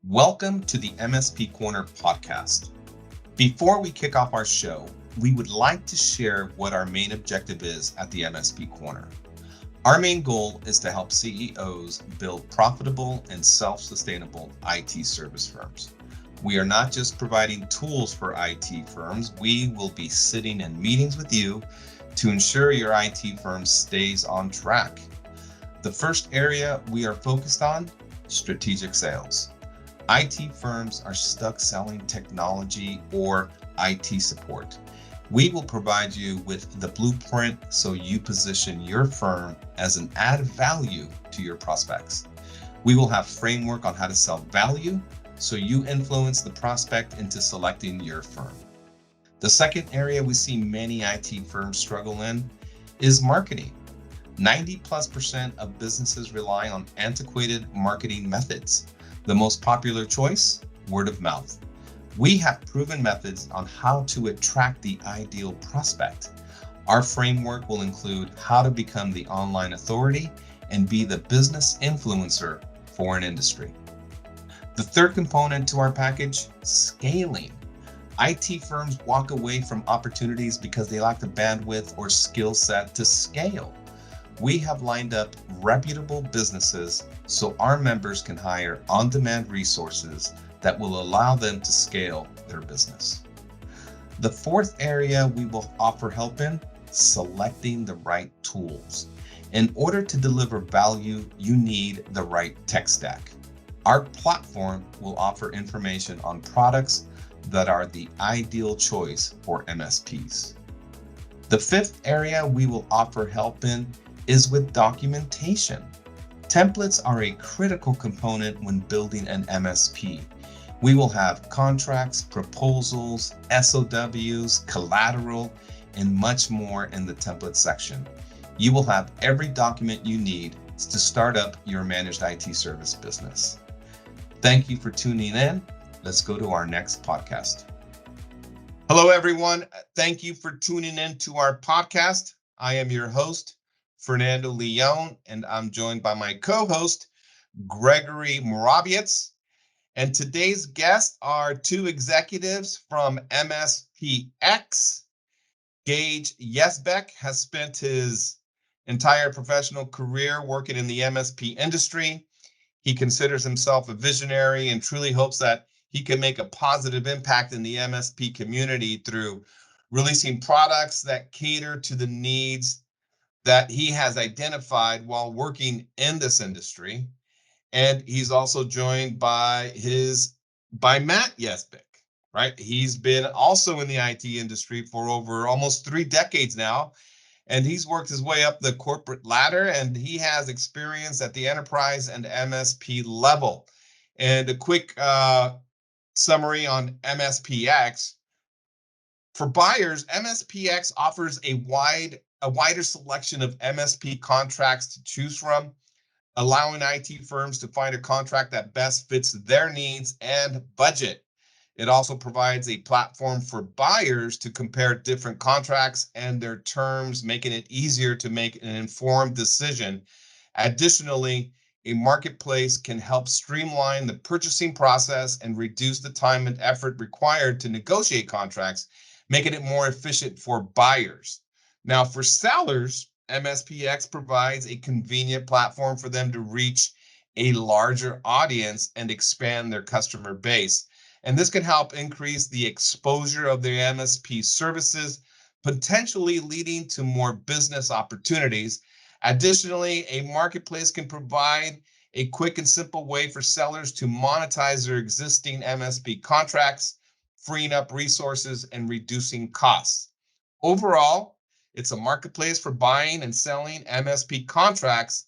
Welcome to the MSP Corner podcast. Before we kick off our show, we would like to share what our main objective is at the MSP Corner. Our main goal is to help CEOs build profitable and self-sustainable IT service firms. We are not just providing tools for IT firms, we will be sitting in meetings with you to ensure your IT firm stays on track. The first area we are focused on, strategic sales. IT firms are stuck selling technology or IT support. We will provide you with the blueprint so you position your firm as an added value to your prospects. We will have framework on how to sell value so you influence the prospect into selecting your firm. The second area we see many IT firms struggle in is marketing. 90+% of businesses rely on antiquated marketing methods. The most popular choice, word of mouth. We have proven methods on how to attract the ideal prospect. Our framework will include how to become the online authority and be the business influencer for an industry. The third component to our package, scaling. IT firms walk away from opportunities because they lack the bandwidth or skill set to scale. We have lined up reputable businesses so our members can hire on-demand resources that will allow them to scale their business. The fourth area we will offer help in, selecting the right tools. In order to deliver value, you need the right tech stack. Our platform will offer information on products that are the ideal choice for MSPs. The fifth area we will offer help in is with documentation. Templates are a critical component when building an MSP. We will have contracts, proposals, SOWs, collateral, and much more in the template section. You will have every document you need to start up your managed IT service business. Thank you for tuning in. Let's go to our next podcast. Hello, everyone. Thank you for tuning in to our podcast. I am your host, Fernando Leon, and I'm joined by my co-host, Gregory Morabiec. And today's guests are two executives from MSPX. Gage Yesbeck has spent his entire professional career working in the MSP industry. He considers himself a visionary and truly hopes that he can make a positive impact in the MSP community through releasing products that cater to the needs that he has identified while working in this industry. And he's also joined by Matt Yesbeck, right? He's been also in the IT industry for over almost 3 decades now, and he's worked his way up the corporate ladder, and he has experience at the enterprise and MSP level. And a quick summary on MSPX. For buyers, MSPX offers a wider selection of MSP contracts to choose from, allowing IT firms to find a contract that best fits their needs and budget. It also provides a platform for buyers to compare different contracts and their terms, making it easier to make an informed decision. Additionally, a marketplace can help streamline the purchasing process and reduce the time and effort required to negotiate contracts, making it more efficient for buyers. Now, for sellers, MSPX provides a convenient platform for them to reach a larger audience and expand their customer base. And this can help increase the exposure of their MSP services, potentially leading to more business opportunities. Additionally, a marketplace can provide a quick and simple way for sellers to monetize their existing MSP contracts, freeing up resources and reducing costs. Overall, it's a marketplace for buying and selling MSP contracts,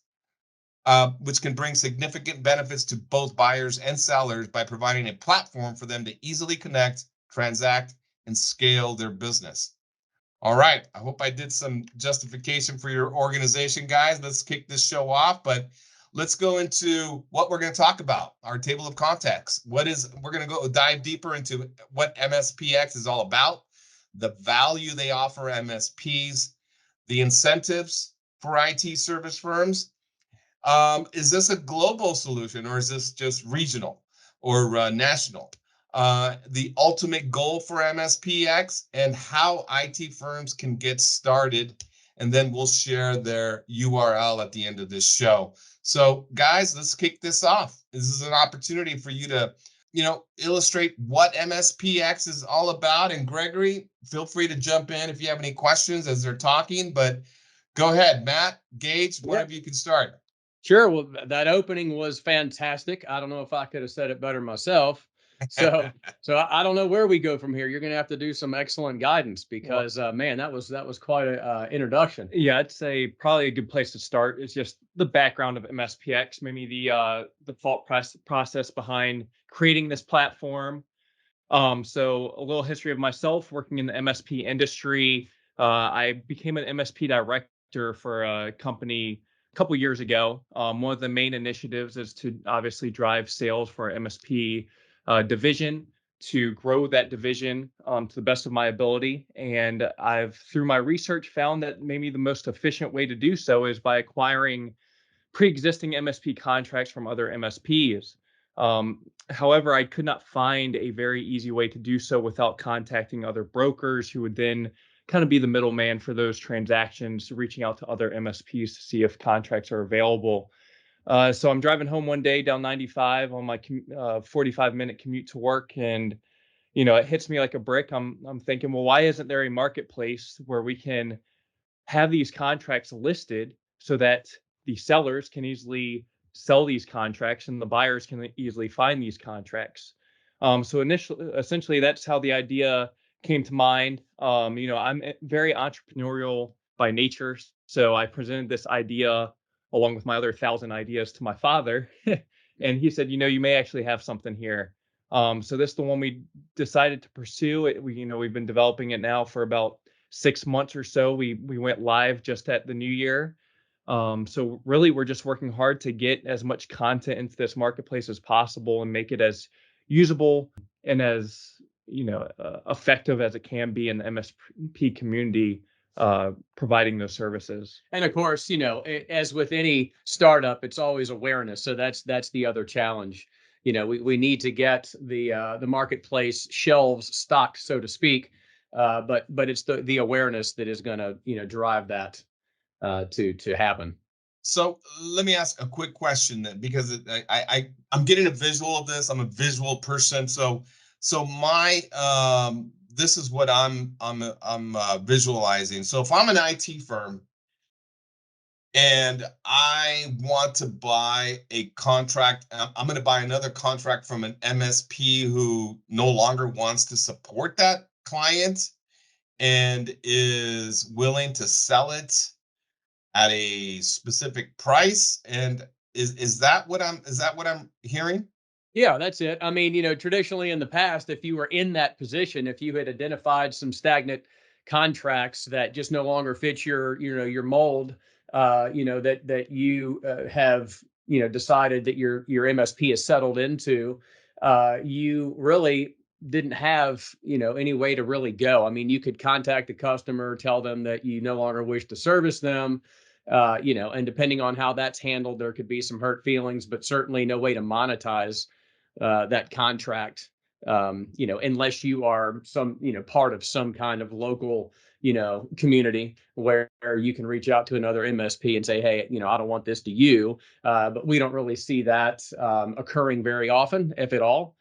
which can bring significant benefits to both buyers and sellers by providing a platform for them to easily connect, transact, and scale their business. All right, I hope I did some justification for your organization, guys. Let's kick this show off, but let's go into what we're going to talk about, our table of contents. We're going to go dive deeper into what MSPX is all about, the value they offer MSPs, the incentives for IT service firms. Is this a global solution or is this just regional? or national. The ultimate goal for MSPX and how IT firms can get started. And then we'll share their URL at the end of this show. So, guys, let's kick this off. This is an opportunity for you to, illustrate what MSPX is all about. And Gregory, feel free to jump in if you have any questions as they're talking. But go ahead, Matt, Gage, one of you can start. Sure. Well, that opening was fantastic. I don't know if I could have said it better myself. So, I don't know where we go from here. You're going to have to do some excellent guidance because, man, that was quite a introduction. Yeah, I'd say probably a good place to start is just the background of MSPX, maybe the thought process behind creating this platform. So a little history of myself working in the MSP industry. I became an MSP director for a company a couple years ago. One of the main initiatives is to obviously drive sales for our MSP division, to grow that division to the best of my ability. And I've, through my research, found that maybe the most efficient way to do so is by acquiring pre-existing MSP contracts from other MSPs. However, I could not find a very easy way to do so without contacting other brokers who would then kind of be the middleman for those transactions, reaching out to other MSPs to see if contracts are available. So I'm driving home one day down 95 on my 45-minute commute to work, and it hits me like a brick. I'm thinking, well, why isn't there a marketplace where we can have these contracts listed so that the sellers can easily sell these contracts and the buyers can easily find these contracts. So essentially, that's how the idea came to mind. I'm very entrepreneurial by nature, so I presented this idea along with my other 1,000 ideas to my father, and he said, you may actually have something here. So this is the one we decided to pursue. We've been developing it now for about 6 months or so. We went live just at the new year. So really, we're just working hard to get as much content into this marketplace as possible and make it as usable and as effective as it can be in the MSP community, providing those services. And of course, as with any startup, it's always awareness. So that's the other challenge. We need to get the marketplace shelves stocked, so to speak. But it's the awareness that is going to drive that to happen. So let me ask a quick question then, because I'm getting a visual of this. I'm a visual person, so my this is what I'm visualizing. So if I'm an IT firm and I want to buy a contract, I'm going to buy another contract from an MSP who no longer wants to support that client and is willing to sell it at a specific price. And is that what I'm hearing? Yeah, that's it. I mean, traditionally in the past, if you were in that position, if you had identified some stagnant contracts that just no longer fit your mold, that you have, decided that your MSP is settled into, you really didn't have, any way to really go. I mean, you could contact the customer, tell them that you no longer wish to service them, and depending on how that's handled, there could be some hurt feelings, but certainly no way to monetize that contract, unless you are part of some kind of local, community where you can reach out to another MSP and say, hey, I don't want this to you. But we don't really see that occurring very often, if at all.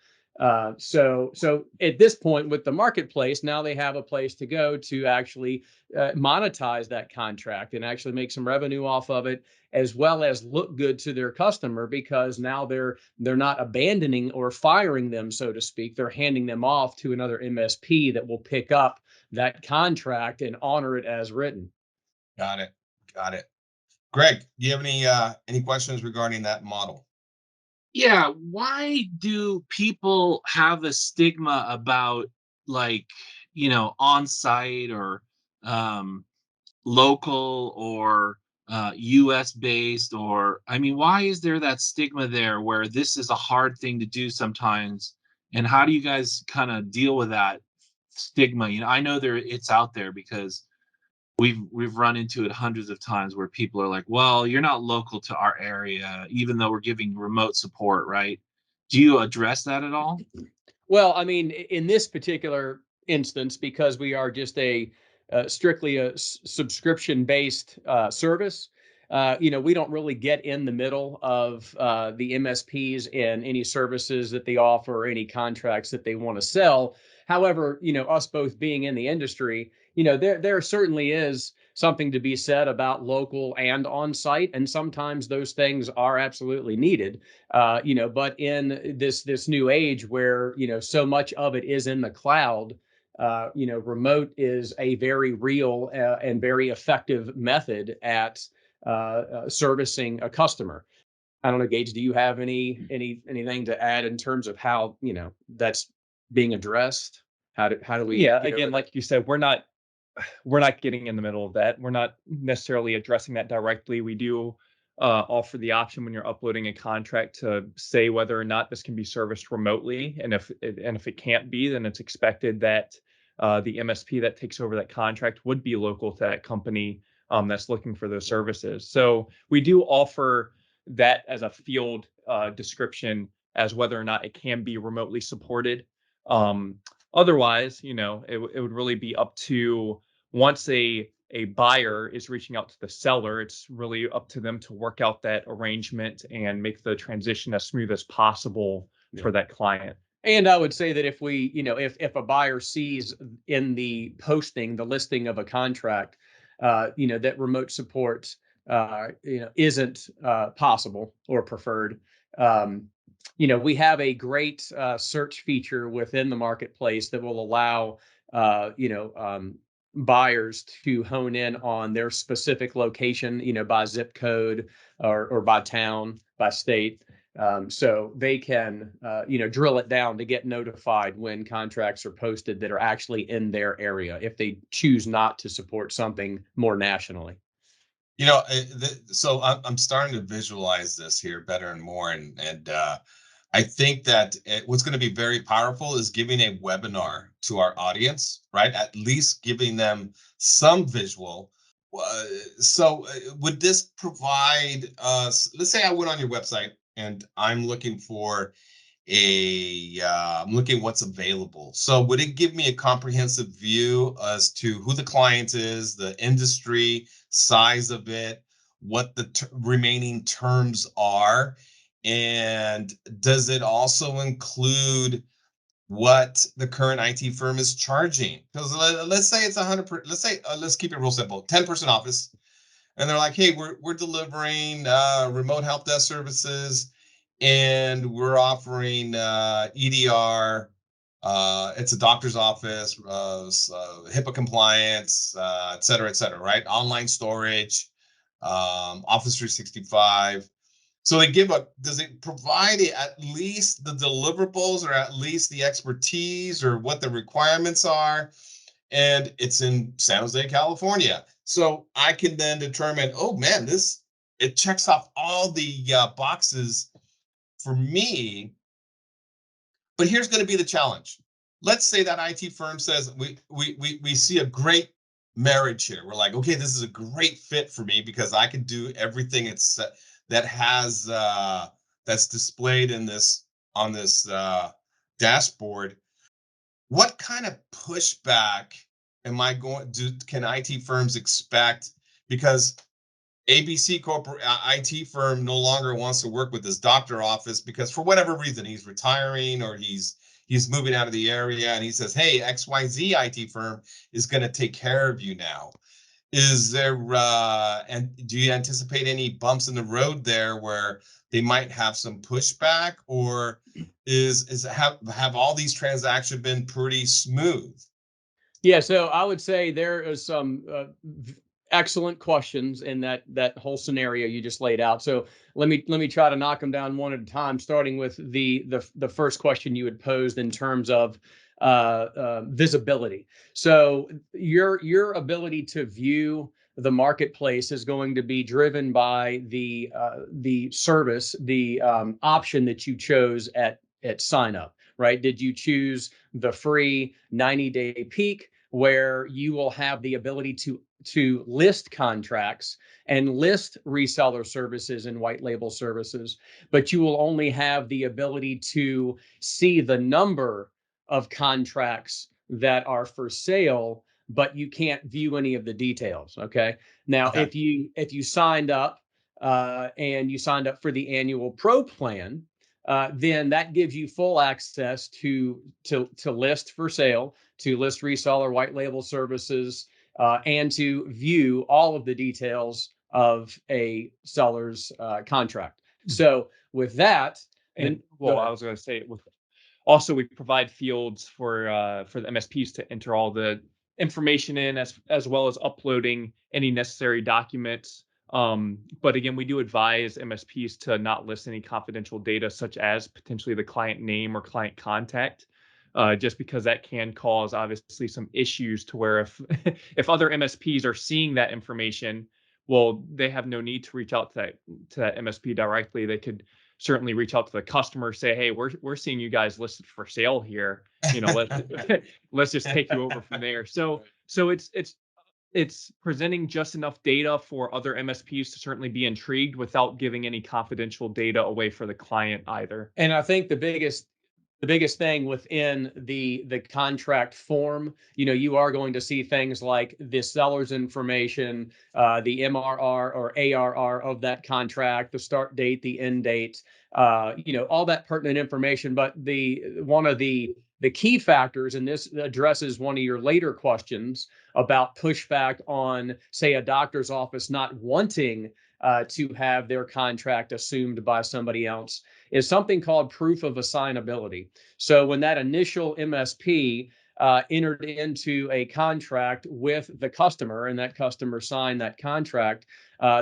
So at this point with the marketplace, now they have a place to go to actually monetize that contract and actually make some revenue off of it, as well as look good to their customer, because now they're not abandoning or firing them, so to speak. They're handing them off to another MSP that will pick up that contract and honor it as written. Got it. Greg, do you have any questions regarding that model? Yeah, why do people have a stigma about, like, on-site or um local or US based? Or I mean, why is there that stigma there where this is a hard thing to do sometimes? And how do you guys kind of deal with that stigma? I know it's out there because we've run into it hundreds of times where people are like, well, you're not local to our area, even though we're giving remote support, right? Do you address that at all? Well, I mean, in this particular instance, because we are just a strictly a subscription-based service, we don't really get in the middle of the MSPs and any services that they offer or any contracts that they want to sell. However, us both being in the industry, there certainly is something to be said about local and on-site, and sometimes those things are absolutely needed. But in this new age where so much of it is in the cloud, remote is a very real and very effective method at servicing a customer. I don't know, Gage, do you have anything to add in terms of how that's being addressed? How do we Yeah, get over again, that? like you said, we're not getting in the middle of that. We're not necessarily addressing that directly. We do offer the option when you're uploading a contract to say whether or not this can be serviced remotely, and if it can't be, then it's expected that the MSP that takes over that contract would be local to that company that's looking for those services. So we do offer that as a field description as whether or not it can be remotely supported. Otherwise, it would really be up to, once a buyer is reaching out to the seller, it's really up to them to work out that arrangement and make the transition as smooth as possible for that client. And I would say that if we, if a buyer sees in the posting, the listing of a contract, that remote support, isn't possible or preferred, we have a great search feature within the marketplace that will allow, buyers to hone in on their specific location, by zip code or by town, by state. So they can, drill it down to get notified when contracts are posted that are actually in their area if they choose not to support something more nationally. So I'm starting to visualize this here better and more, and I think that what's going to be very powerful is giving a webinar to our audience, right? At least giving them some visual. Would this provide us? Let's say I went on your website and I'm looking for I'm looking what's available. So would it give me a comprehensive view as to who the client is, the industry, size of it, what the remaining terms are? And does it also include what the current IT firm is charging? Because let's say it's 100%, let's keep it real simple, 10% office. And they're like, hey, we're delivering remote help desk services, and we're offering EDR. It's a doctor's office, HIPAA compliance, et cetera, right? Online storage, Office 365. So does it provide at least the deliverables or at least the expertise or what the requirements are? And it's in San Jose, California. So I can then determine, oh man, it checks off all the boxes for me. But here's going to be the challenge. Let's say that IT firm says we see a great marriage here. We're like, okay, this is a great fit for me because I can do everything that has that's displayed in this on this dashboard. What kind of pushback can IT firms expect? Because ABC corporate IT firm no longer wants to work with this doctor office because for whatever reason he's retiring or he's moving out of the area, and he says, hey, XYZ IT firm is going to take care of you now. Is there and do you anticipate any bumps in the road there where they might have some pushback, or have all these transactions been pretty smooth? Yeah, so I would say there is some excellent questions in that whole scenario you just laid out. So let me try to knock them down one at a time, starting with the first question you had posed in terms of visibility. So your ability to view the marketplace is going to be driven by the service, the option that you chose at sign up, right? Did you choose the free 90-day peak? where you will have the ability to list contracts and list reseller services and white label services, but you will only have the ability to see the number of contracts that are for sale, but you can't view any of the details. Okay. Now, Okay. if you signed up and you signed up for the annual pro plan, then that gives you full access to list for sale, to list reseller white label services, and to view all of the details of a seller's contract. So with that, And go well, I ahead. was going to say with also we provide fields for the MSPs to enter all the information in as well as uploading any necessary documents. But again, we do advise MSPs to not list any confidential data, such as potentially the client name or client contact, just because that can cause obviously some issues to where if if other MSPs are seeing that information, well, they have no need to reach out to that MSP directly. They could certainly reach out to the customer, say, hey, we're seeing you guys listed for sale here. You know, let's just take you over from there. So it's presenting just enough data for other MSPs to certainly be intrigued without giving any confidential data away for the client either. And I think the biggest thing within the contract form, you are going to see things like the seller's information, the MRR or ARR of that contract, the start date, the end date, all that pertinent information. But one of the key factors, and this addresses one of your later questions about pushback on, say, a doctor's office not wanting to have their contract assumed by somebody else, is something called proof of assignability. So when that initial MSP entered into a contract with the customer and that customer signed that contract,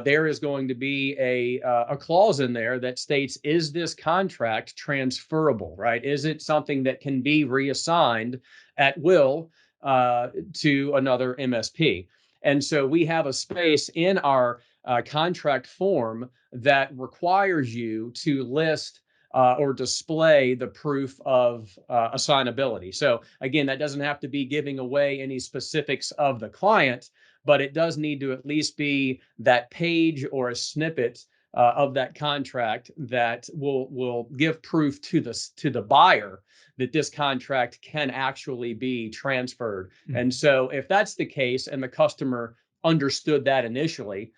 there is going to be a clause in there that states, is this contract transferable, right? Is it something that can be reassigned at will to another MSP? And so we have a space in our contract form that requires you to list or display the proof of assignability. So again, that doesn't have to be giving away any specifics of the client, but it does need to at least be that page or a snippet of that contract that will give proof to the buyer that this contract can actually be transferred. Mm-hmm. And so if that's the case and the customer understood that initially,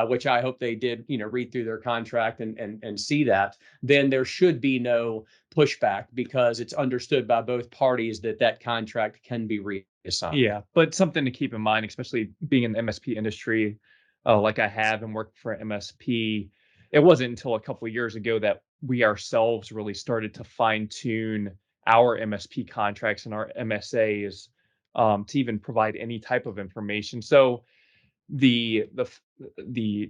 which I hope they did, read through their contract and see that, then there should be no pushback because it's understood by both parties that contract can be reassigned. Yeah, but something to keep in mind, especially being in the MSP industry, like I have and worked for MSP, it wasn't until a couple of years ago that we ourselves really started to fine tune our MSP contracts and our MSAs to even provide any type of information. So the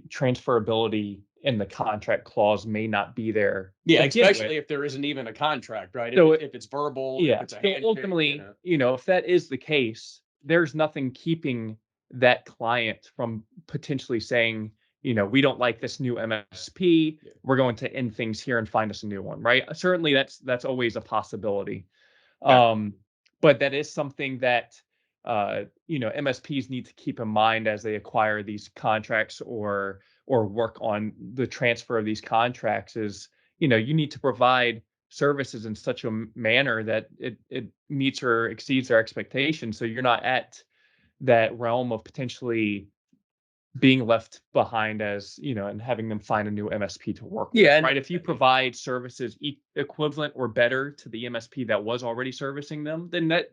transferability in the contract clause may not be there. Yeah, especially if there isn't even a contract, right? So if it's verbal, yeah. if it's a So handshake, ultimately, if that is the case, there's nothing keeping that client from potentially saying, we don't like this new MSP. Yeah. We're going to end things here and find us a new one, right? Certainly that's always a possibility. Yeah. But that is something that MSPs need to keep in mind as they acquire these contracts or work on the transfer of these contracts is, you need to provide services in such a manner that it meets or exceeds their expectations. So you're not at that realm of potentially being left behind as, and having them find a new MSP to work with, right? If you provide services equivalent or better to the MSP that was already servicing them, then that,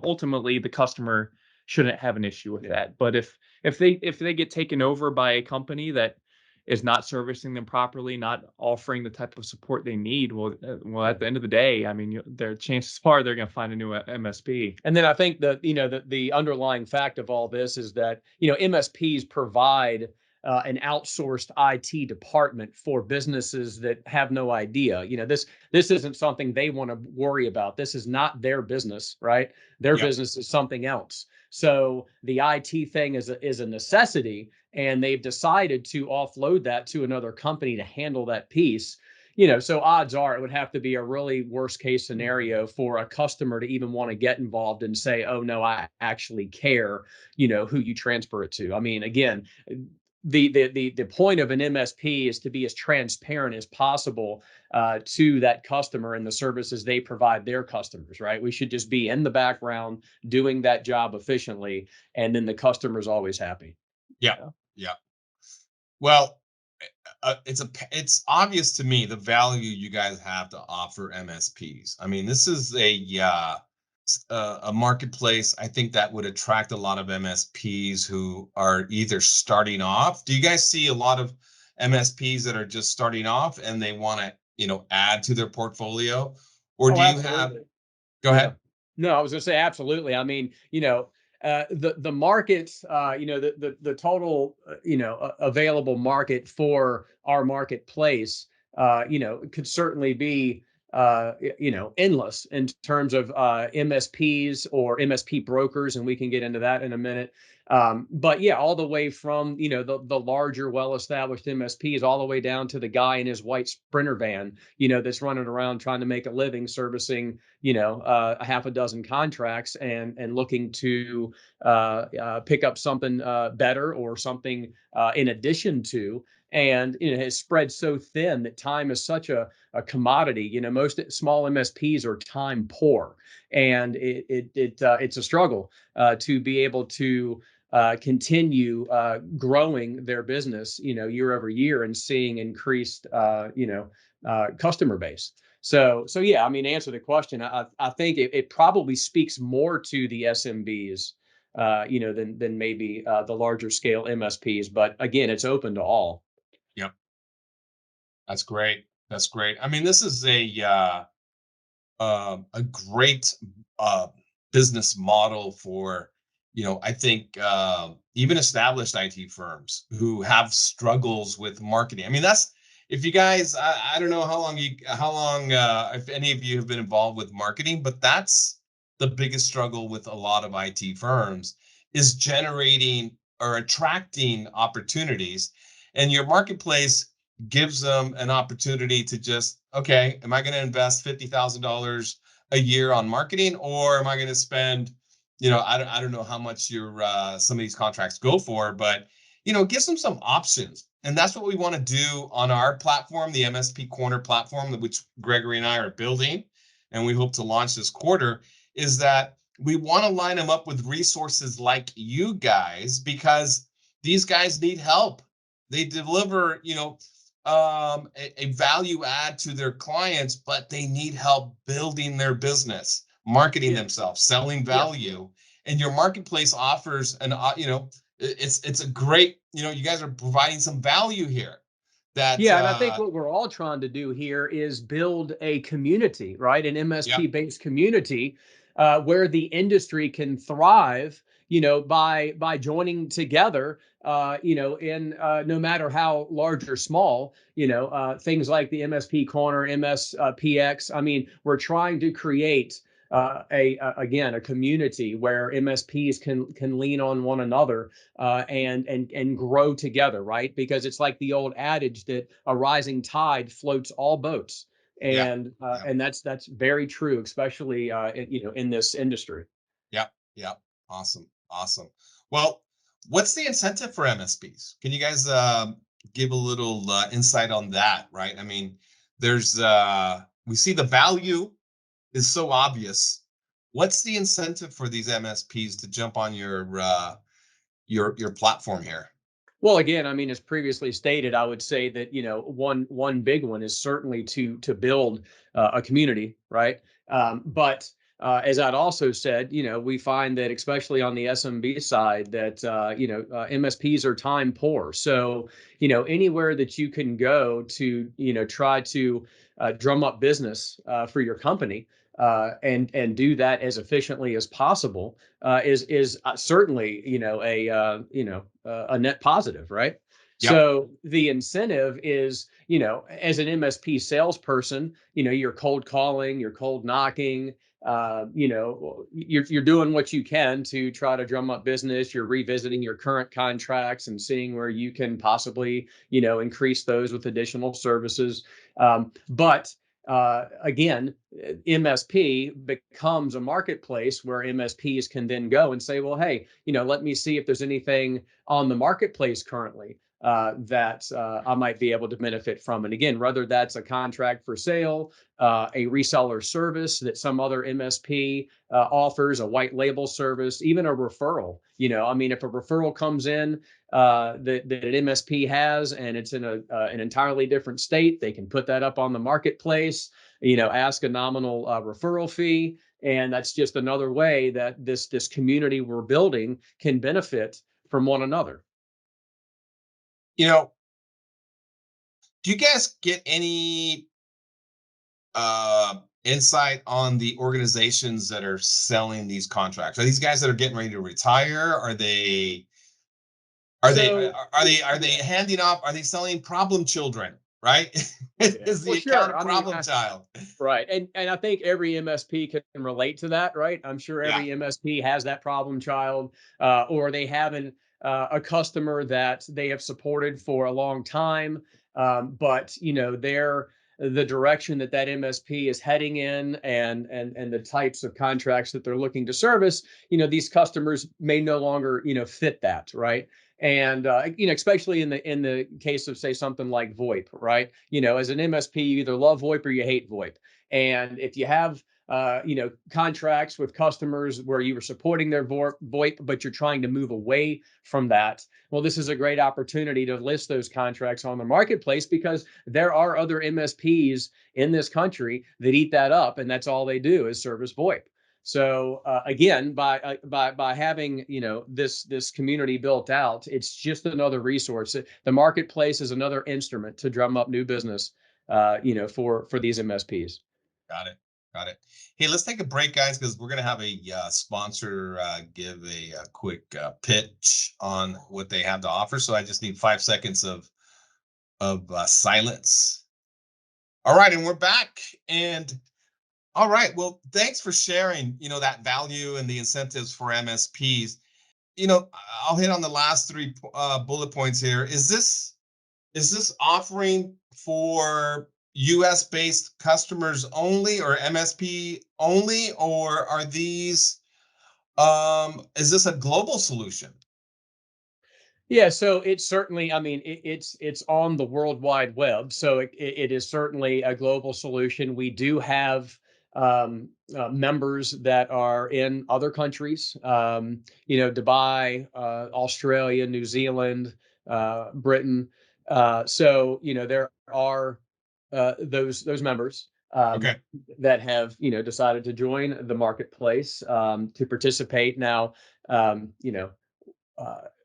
ultimately the customer shouldn't have an issue with that. But if they get taken over by a company that is not servicing them properly, not offering the type of support they need, well, at the end of the day, I mean, their chances are they're going to find a new MSP. And then I think that the underlying fact of all this is that MSPs provide an outsourced IT department for businesses that have no idea. This isn't something they want to worry about. This is not their business, right? Their business is something else. So the IT thing is a necessity, and they've decided to offload that to another company to handle that piece. so odds are it would have to be a really worst case scenario for a customer to even want to get involved and say, oh no, I actually care, who you transfer it to. I mean, again, the point of an MSP is to be as transparent as possible to that customer and the services they provide their customers, right? We should just be in the background doing that job efficiently, and then the customer's always happy. Yeah. Yeah. Well, it's obvious to me the value you guys have to offer MSPs. I mean, this is a marketplace I think that would attract a lot of MSPs who are either starting off. Do you guys see a lot of MSPs that are just starting off and they want to, add to their portfolio? Or Oh, do you have, absolutely. go Yeah. ahead. No, I was going to say absolutely. I mean, the market, the total, available market for our marketplace, could certainly be, endless in terms of MSPs or MSP brokers, and we can get into that in a minute. But yeah, all the way from the larger, well-established MSPs, all the way down to the guy in his white Sprinter van, that's running around trying to make a living servicing a half a dozen contracts and looking to pick up something better or something in addition to. And it has spread so thin that time is such a commodity. Most small MSPs are time poor, and it's a struggle to be able to continue growing their business, year over year, and seeing increased, customer base. So yeah, I mean, to answer the question, I think it probably speaks more to the SMBs, than maybe the larger scale MSPs. But again, it's open to all. Yep. That's great. That's great. I mean, this is a great uh, business model for, I think even established IT firms who have struggles with marketing. I mean, that's if you guys, I don't know how long, if any of you have been involved with marketing, but that's the biggest struggle with a lot of IT firms is generating or attracting opportunities, and your marketplace gives them an opportunity to just, okay, am I going to invest $50,000 a year on marketing, or am I going to spend, I don't know how much your some of these contracts go for, but gives them some options. And that's what we want to do on our platform, the MSP Corner platform, which Gregory and I are building, and we hope to launch this quarter, is that we want to line them up with resources like you guys, because these guys need help. They deliver, a value add to their clients, but they need help building their business, marketing Yeah. themselves, selling Yeah. value. And your marketplace offers it's a great, you guys are providing some value here that Yeah, and I think what we're all trying to do here is build a community, right? An yeah, MSP-based community where the industry can thrive, by joining together, in no matter how large or small, things like the MSP Corner, MSPX. I mean, we're trying to create again a community where MSPs can lean on one another and grow together, right? Because it's like the old adage that a rising tide floats all boats, yeah, and yeah, and that's very true, especially in this industry. yeah, yeah. Awesome, awesome. Well, what's the incentive for MSPs? Can you guys give a little insight on that? Right. I mean, there's we see the value is so obvious. What's the incentive for these MSPs to jump on your platform here? Well, again, I mean, as previously stated, I would say that one big one is certainly to build a community, right? But as I'd also said, we find that especially on the SMB side, that MSPs are time poor. So anywhere that you can go to try to drum up business for your company, and do that as efficiently as possible, is certainly a net positive, right? Yep. So the incentive is, as an MSP salesperson, you're cold calling, you're cold knocking, you're doing what you can to try to drum up business. You're revisiting your current contracts and seeing where you can possibly, increase those with additional services. But again, MSP becomes a marketplace where MSPs can then go and say, well, hey, let me see if there's anything on the marketplace currently that I might be able to benefit from. And again, whether that's a contract for sale, a reseller service that some other MSP offers, a white label service, even a referral. If a referral comes in that an MSP has and it's in an entirely different state, they can put that up on the marketplace, ask a nominal referral fee. And that's just another way that this community we're building can benefit from one another. Do you guys get any insight on the organizations that are selling these contracts? Are these guys that are getting ready to retire? Are they handing off? Are they selling problem children? Right? Is the account a problem child? Right. And I think every MSP can relate to that, right? I'm sure every MSP has that problem child, or they have a customer that they have supported for a long time. But the direction that MSP is heading in and the types of contracts that they're looking to service, these customers may no longer, fit that, right? And especially in the case of, say, something like VoIP, right? As an MSP, you either love VoIP or you hate VoIP. And if you have contracts with customers where you were supporting their VoIP, but you're trying to move away from that, well, this is a great opportunity to list those contracts on the marketplace, because there are other MSPs in this country that eat that up, and that's all they do is service VoIP. So again, by having this community built out, it's just another resource. The marketplace is another instrument to drum up new business, for these MSPs. Got it. Hey, let's take a break, guys, because we're going to have a sponsor give a quick pitch on what they have to offer. So I just need 5 seconds of silence. All right, and we're back. And all right, well, thanks for sharing, that value and the incentives for MSPs. I'll hit on the last 3 bullet points here. Is this offering for US-based customers only, or MSP only, or are these is this a global solution? Yeah, so it's certainly, it's on the World Wide Web, so it is certainly a global solution. We do have members that are in other countries, Dubai, Australia, New Zealand, Britain. So there are those members Okay. that have decided to join the marketplace to participate. Now,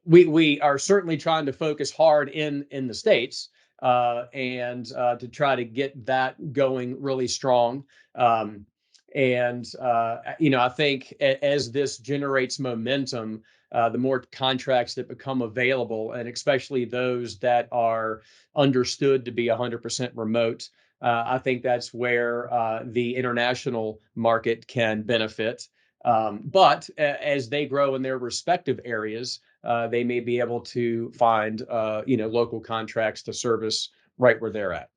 we are certainly trying to focus hard in the States and to try to get that going really strong. I think as this generates momentum, the more contracts that become available, and especially those that are understood to be 100% remote, I think that's where the international market can benefit. But as they grow in their respective areas, they may be able to find local contracts to service right where they're at.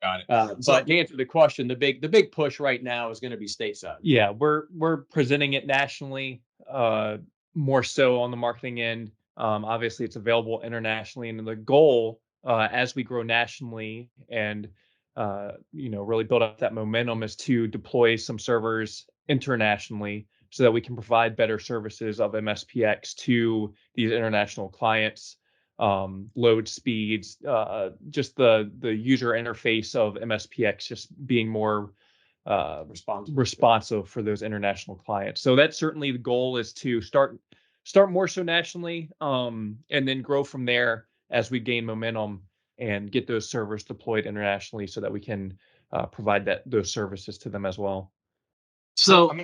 Got it. But to answer the question, the big push right now is going to be stateside. Yeah, we're presenting it nationally, more so on the marketing end. Obviously, it's available internationally, and the goal, as we grow nationally and really build up that momentum, is to deploy some servers internationally so that we can provide better services of MSPX to these international clients. Load speeds, just the user interface of MSPX just being more responsive for those international clients. So that's certainly the goal, is to start more so nationally, and then grow from there as we gain momentum and get those servers deployed internationally so that we can provide those services to them as well. So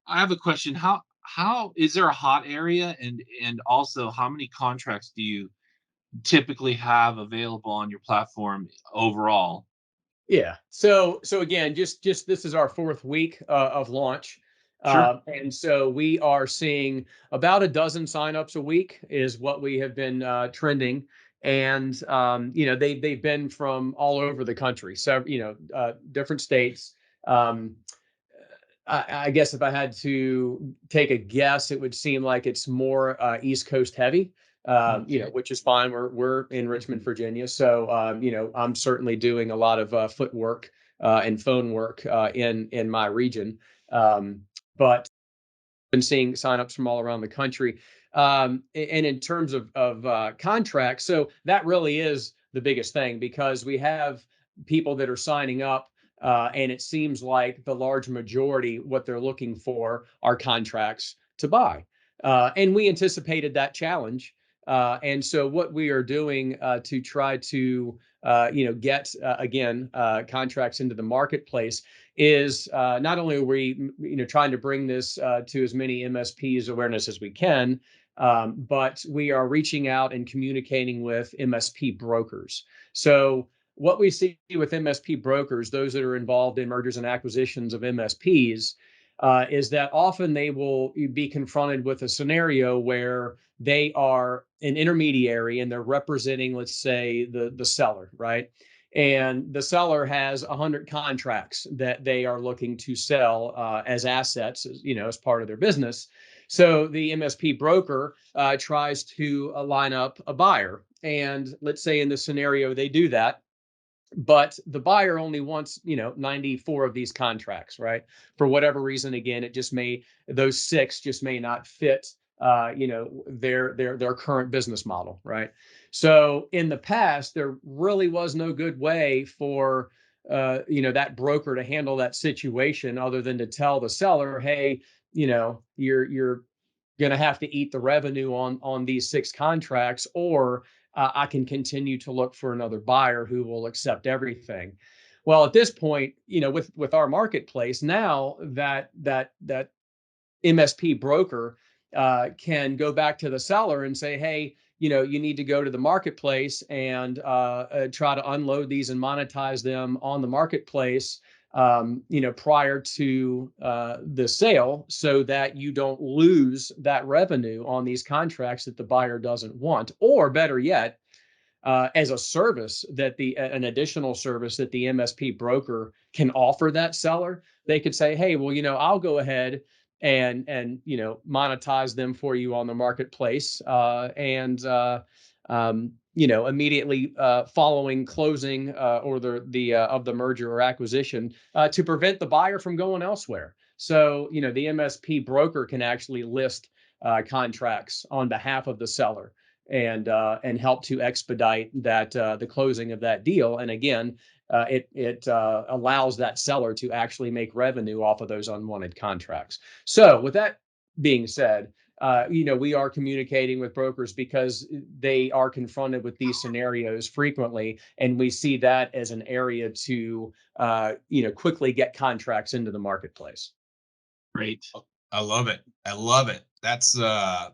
I have a question. How is there a hot area, and also how many contracts do you typically have available on your platform overall? Yeah. So again, just this is our 4th week of launch. Sure. And so we are seeing about a dozen signups a week is what we have been trending. And they've been from all over the country, so different states. Um, I guess if I had to take a guess, it would seem like it's more East Coast heavy, which is fine. We're in Richmond, Virginia, so I'm certainly doing a lot of footwork and phone work in my region, but been seeing signups from all around the country. And in terms of contracts, so that really is the biggest thing, because we have people that are signing up, and it seems like the large majority, what they're looking for are contracts to buy. And we anticipated that challenge. And so what we are doing to try to get again contracts into the marketplace is not only are we trying to bring this to as many MSPs awareness as we can, but we are reaching out and communicating with MSP brokers. So what we see with MSP brokers, those that are involved in mergers and acquisitions of MSPs, is that often they will be confronted with a scenario where they are an intermediary and they're representing, let's say, the seller, right? And the seller has 100 contracts that they are looking to sell as assets, as part of their business. So the MSP broker tries to line up a buyer. And let's say in this scenario, they do that, but the buyer only wants 94 of these contracts, right? For whatever reason, again, those 6 just may not fit their current business model, right? So in the past, there really was no good way for that broker to handle that situation other than to tell the seller, hey, you're going to have to eat the revenue on these 6 contracts, or I can continue to look for another buyer who will accept everything. Well, at this point, with our marketplace now, that MSP broker can go back to the seller and say, hey, you need to go to the marketplace and try to unload these and monetize them on the marketplace, prior to the sale, so that you don't lose that revenue on these contracts that the buyer doesn't want. Or better yet, as a service, an additional service that the MSP broker can offer that seller. They could say, hey, well, I'll go ahead and monetize them for you on the marketplace, and immediately following closing or the of the merger or acquisition, to prevent the buyer from going elsewhere. So the MSP broker can actually list contracts on behalf of the seller and help to expedite the closing of that deal. And again, it allows that seller to actually make revenue off of those unwanted contracts. So with that being said, we are communicating with brokers because they are confronted with these scenarios frequently, and we see that as an area to quickly get contracts into the marketplace. Great. I love it. I love it. That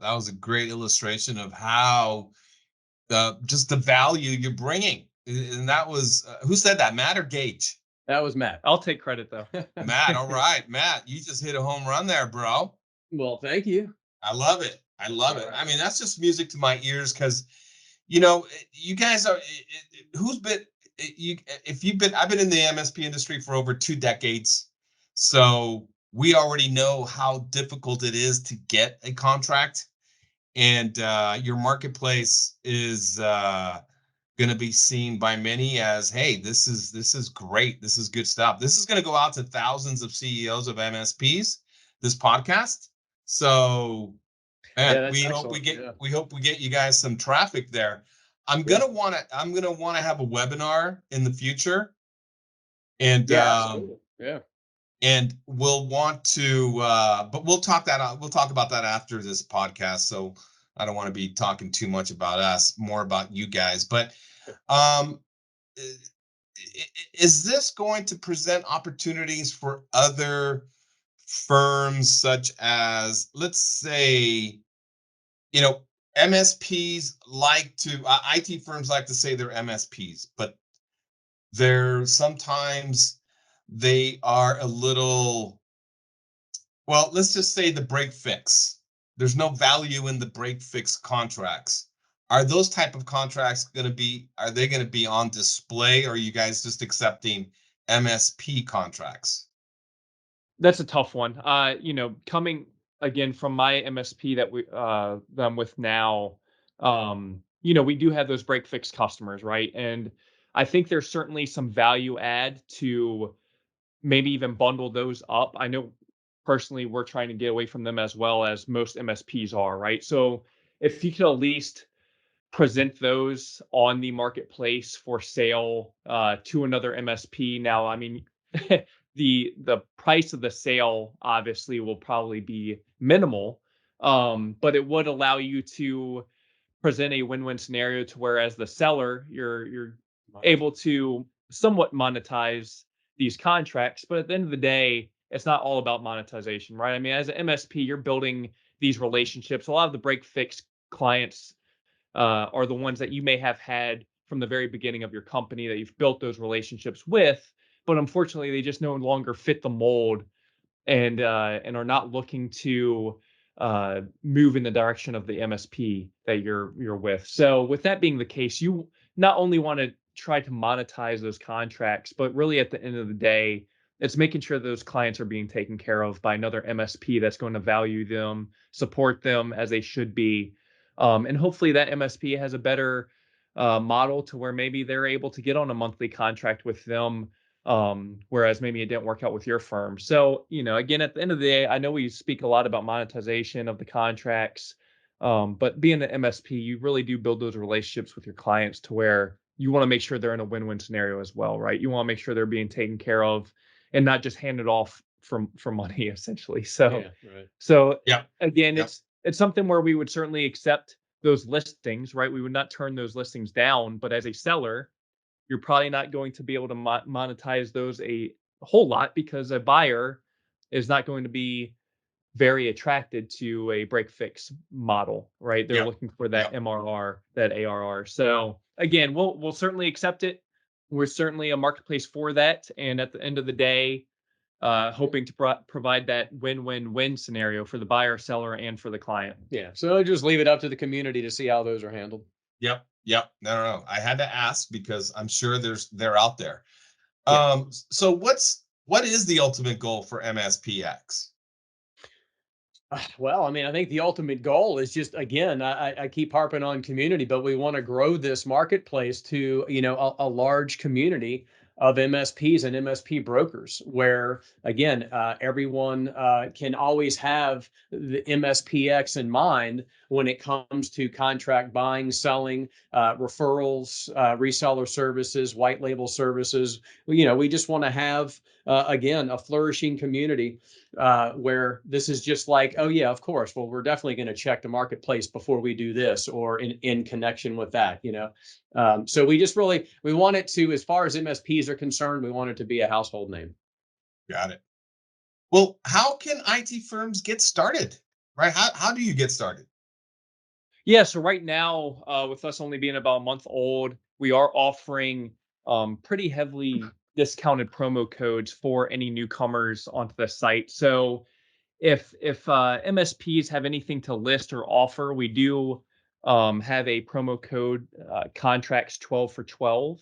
was a great illustration of how just the value you're bringing. And that was who said that, Matt or Gage? That was Matt. I'll take credit though. Matt, all right, Matt, you just hit a home run there, bro. Well, thank you. I love it. I love it. I mean, that's just music to my ears, because you guys are who's been if you've been I've been in the MSP industry for over 2 decades, so we already know how difficult it is to get a contract, and your marketplace is going to be seen by many as, hey, this is great, this is good stuff. This is going to go out to thousands of CEOs of MSPs, this podcast. So man, we hope we get you guys some traffic there. I'm gonna want to have a webinar in the future, and and we'll want to, but we'll talk about that after this podcast. So I don't want to be talking too much about us, more about you guys. But is this going to present opportunities for other firms, such as, let's say, MSPs like to, IT firms like to say they're MSPs, but they're sometimes they are a little, well, let's just say the break fix. There's no value in the break fix contracts. Are those type of contracts are they going to be on display, or are you guys just accepting MSP contracts? That's a tough one. Coming again from my MSP that I'm with now, we do have those break fix customers, right? And I think there's certainly some value add to maybe even bundle those up. I know personally we're trying to get away from them as well as most MSPs are, right? So if you could at least present those on the marketplace for sale to another MSP. Now, I mean, the price of the sale obviously will probably be minimal, but it would allow you to present a win-win scenario to where as the seller, you're able to somewhat monetize these contracts. But at the end of the day, it's not all about monetization, right? I mean, as an MSP, you're building these relationships. A lot of the break fix clients are the ones that you may have had from the very beginning of your company that you've built those relationships with, but unfortunately they just no longer fit the mold and are not looking to move in the direction of the MSP that you're with. So with that being the case, you not only want to try to monetize those contracts, but really at the end of the day, it's making sure those clients are being taken care of by another MSP that's going to value them, support them as they should be. And hopefully that MSP has a better model to where maybe they're able to get on a monthly contract with them, whereas maybe it didn't work out with your firm. So, again, at the end of the day, I know we speak a lot about monetization of the contracts, but being an MSP, you really do build those relationships with your clients to where you want to make sure they're in a win-win scenario as well, right? You want to make sure they're being taken care of and not just handed off for money, essentially. So, Yeah, right. so Yeah. again, Yep. it's something where we would certainly accept those listings, right? We would not turn those listings down, but as a seller, you're probably not going to be able to monetize those a whole lot because a buyer is not going to be very attracted to a break fix model, right? They're Yep. looking for that Yep. MRR, that ARR. So again, we'll certainly accept it. We're certainly a marketplace for that, and at the end of the day, hoping to provide that win-win-win scenario for the buyer, seller, and for the client. Yeah. So just leave it up to the community to see how those are handled. Yep. Yep. No. I had to ask because I'm sure they're out there. Yeah. So what is the ultimate goal for MSPX? Well, I mean, I think the ultimate goal is just, again, I keep harping on community, but we want to grow this marketplace to, a large community of MSPs and MSP brokers where, again, everyone can always have the MSPX in mind when it comes to contract buying, selling, referrals, reseller services, white label services. We just want to have, again, a flourishing community where this is just like, oh yeah, of course. Well, we're definitely going to check the marketplace before we do this, or in connection with that. So we want it to, as far as MSPs are concerned, we want it to be a household name. Got it. Well, how can IT firms get started? Right? How do you get started? Yeah, so right now, with us only being about a month old, we are offering pretty heavily discounted promo codes for any newcomers onto the site. So if MSPs have anything to list or offer, we do have a promo code, contracts 12 for 12,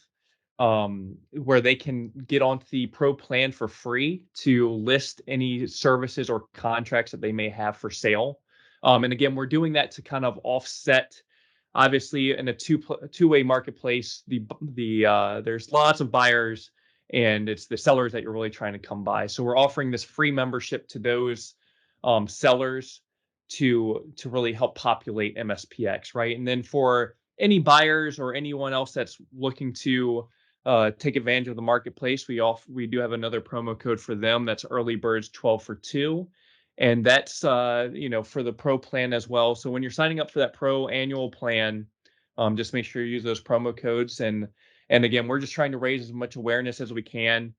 where they can get onto the pro plan for free to list any services or contracts that they may have for sale. And again, we're doing that to kind of offset, obviously, in a two-way marketplace. There's lots of buyers, and it's the sellers that you're really trying to come by. So we're offering this free membership to those sellers to really help populate MSPX, right? And then for any buyers or anyone else that's looking to take advantage of the marketplace, we do have another promo code for them. That's early birds 12 for 2. And that's for the pro plan as well. So when you're signing up for that pro annual plan, just make sure you use those promo codes. And again, we're just trying to raise as much awareness as we can.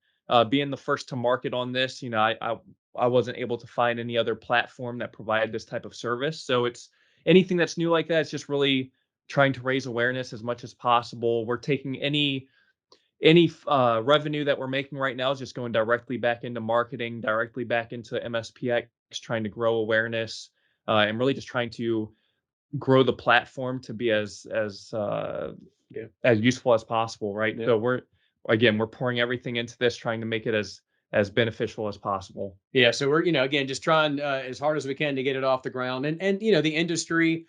Being the first to market on this, I wasn't able to find any other platform that provided this type of service. So it's anything that's new like that, it's just really trying to raise awareness as much as possible. We're taking any revenue that we're making right now is just going directly back into marketing, directly back into MSPX, trying to grow awareness, and really just trying to grow the platform to be as useful as possible, right? Yeah. So we're pouring everything into this, trying to make it as beneficial as possible. Yeah, so we're again just trying as hard as we can to get it off the ground, and the industry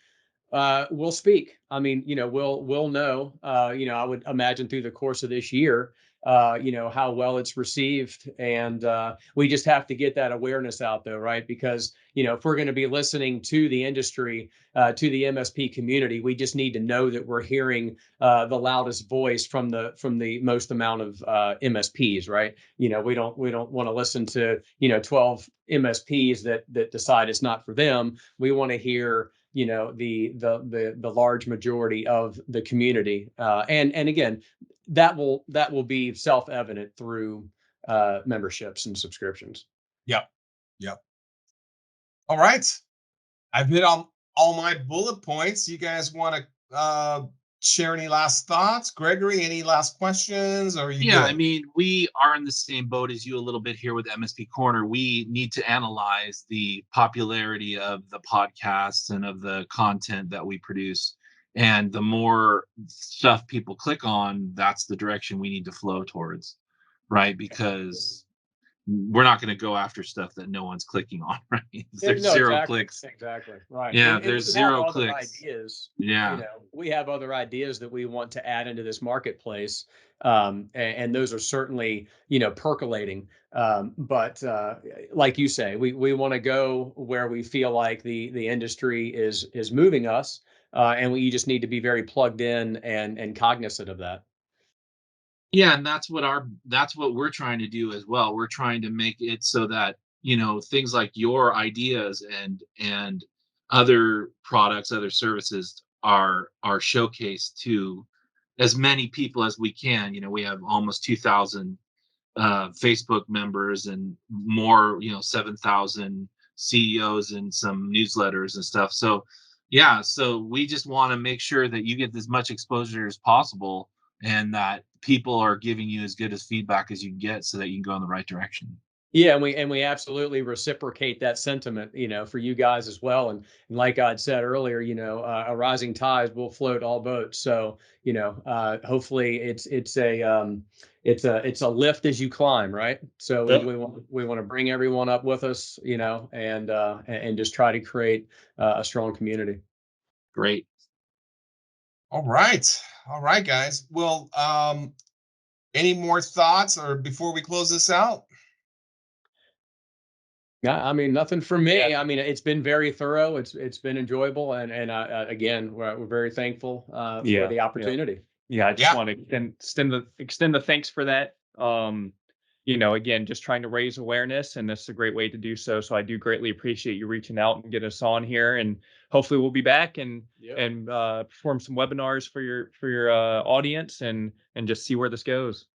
will speak. I mean, we'll know. I would imagine through the course of this year, how well it's received, and we just have to get that awareness out, though, right? Because if we're going to be listening to the industry, to the MSP community, we just need to know that we're hearing the loudest voice from the most amount of MSPs, right? We don't want to listen to 12 MSPs that decide it's not for them. We want to hear the large majority of the community, and again, that will be self-evident through memberships and subscriptions. Yep. All right, I've hit on all my bullet points. You guys want to share any last thoughts? Gregory, any last questions? Or are you Yeah, good? I mean, we are in the same boat as you a little bit here with MSP Corner. We need to analyze the popularity of the podcasts and of the content that we produce. And the more stuff people click on, that's the direction we need to flow towards, right? Because we're not going to go after stuff that no one's clicking on, right? There's zero clicks. Exactly. Right. Yeah, And there's we zero have other clicks. ideas. Yeah. We have other ideas that we want to add into this marketplace. And those are certainly, percolating. But like you say, we want to go where we feel like the industry is moving us. And we just need to be very plugged in and cognizant of that. Yeah, and that's what we're trying to do as well. We're trying to make it so that, things like your ideas and other products, other services are showcased to as many people as we can. We have almost 2,000 Facebook members and more, 7,000 CEOs and some newsletters and stuff. So yeah, so we just want to make sure that you get as much exposure as possible and that people are giving you as good as feedback as you can get so that you can go in the right direction. Yeah, and we absolutely reciprocate that sentiment, for you guys as well. And like I'd said earlier, a rising tide will float all boats. So, hopefully it's a lift as you climb, right? So Yep. we want to bring everyone up with us, and just try to create a strong community. Great. All right, guys. Well, any more thoughts or before we close this out? Yeah, I mean, nothing for me. I mean, it's been very thorough. It's been enjoyable, and again, we're very thankful for the opportunity. Yeah, I just want to extend the thanks for that. Again, just trying to raise awareness, and this is a great way to do so. So I do greatly appreciate you reaching out and getting us on here, and hopefully we'll be back and perform some webinars for your audience and just see where this goes.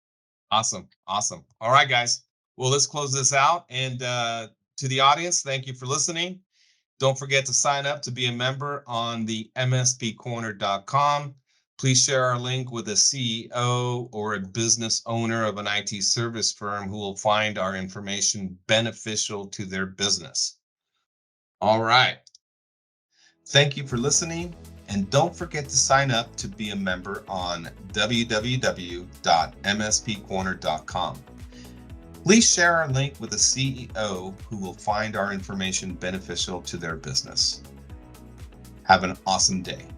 Awesome. All right, guys. Well, let's close this out. And to the audience, thank you for listening. Don't forget to sign up to be a member on the mspcorner.com. Please share our link with a CEO or a business owner of an IT service firm who will find our information beneficial to their business. All right. Thank you for listening. And don't forget to sign up to be a member on www.mspcorner.com. Please share our link with a CEO who will find our information beneficial to their business. Have an awesome day.